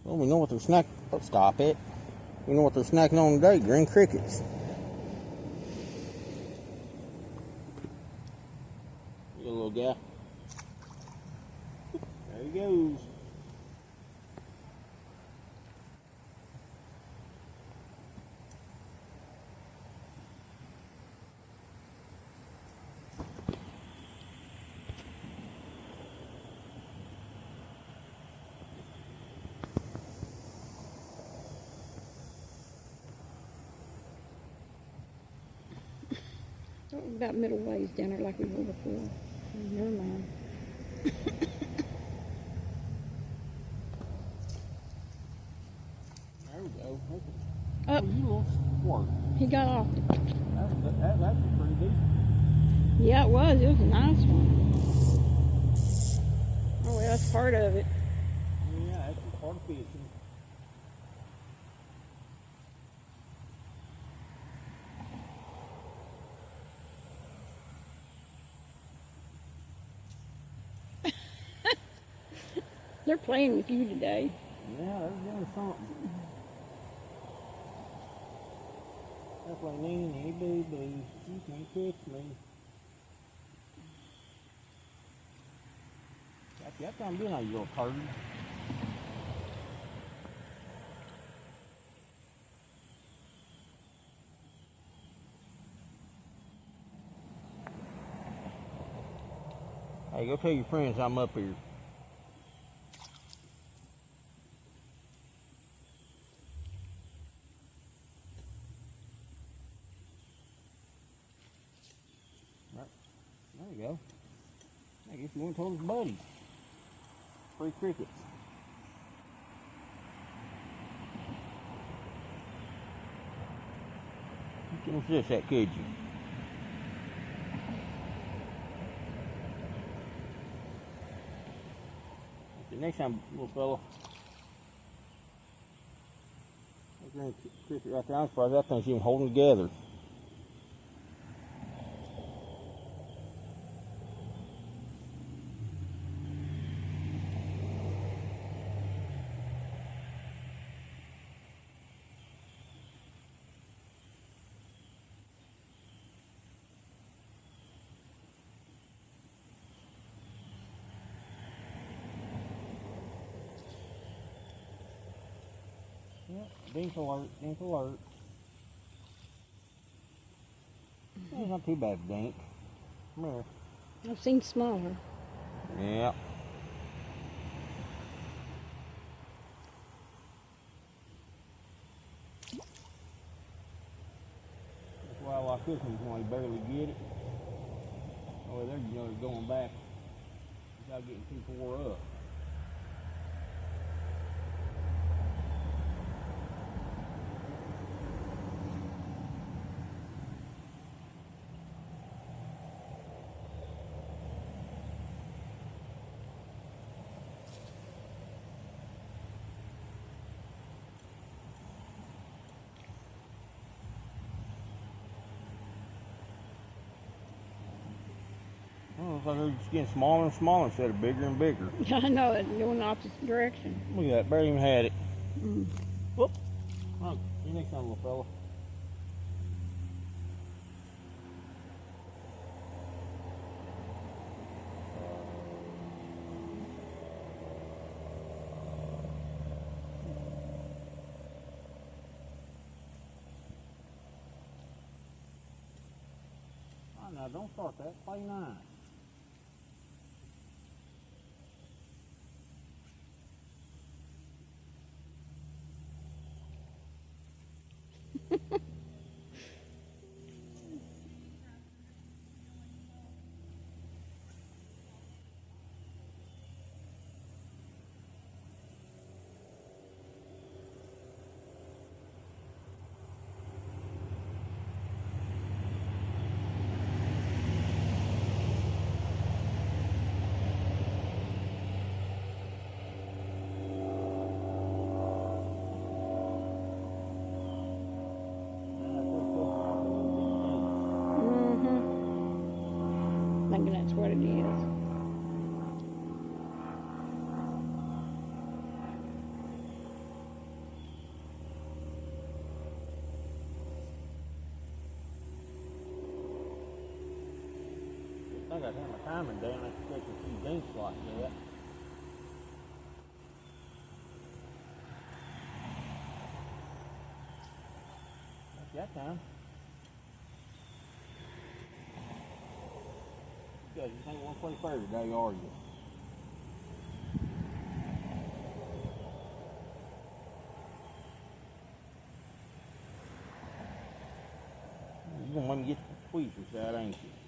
Well, we know what they're snacking. Oh, stop it. We know what they're snacking on today. Green crickets. You little guy. There he goes. About middle ways down there like we were before. Never mind. There we go. Up. Oh, you little squirt. He got off. That was actually pretty decent. Yeah, it was. It was a nice one. Oh, well, that's part of it. Yeah, that's part of fishing. They're playing with you today. Yeah, they're doing something. That's like Nene, boo boo. You can't catch me. That's what I'm doing, you little turd. Hey, go tell your friends I'm up here. Right. There you go. I guess you went and told his buddies. Free crickets. You couldn't resist that, could you? The next time, little fella. That green cricket right there, I'm surprised that thing's even holding together. Yep, dink alert, dink alert. It's not too bad, dink. Come here. I've seen smaller. Yep. That's why I like this one when you barely get it. Oh, there you know it's going back without getting too far up. Oh, it's like they're just getting smaller and smaller instead of bigger and bigger. I know it's going the opposite direction. Look at that, barely even had it. Mm. Whoop. Oh, see you next time, little fella. Oh, now don't start that. Play nice. Thinking that's what it is. think I'd have my timing down. I could take a few dinks like that. That's that time. You guys just ain't want to play fair today, are you? You're gonna let me get the tweezers out, ain't you?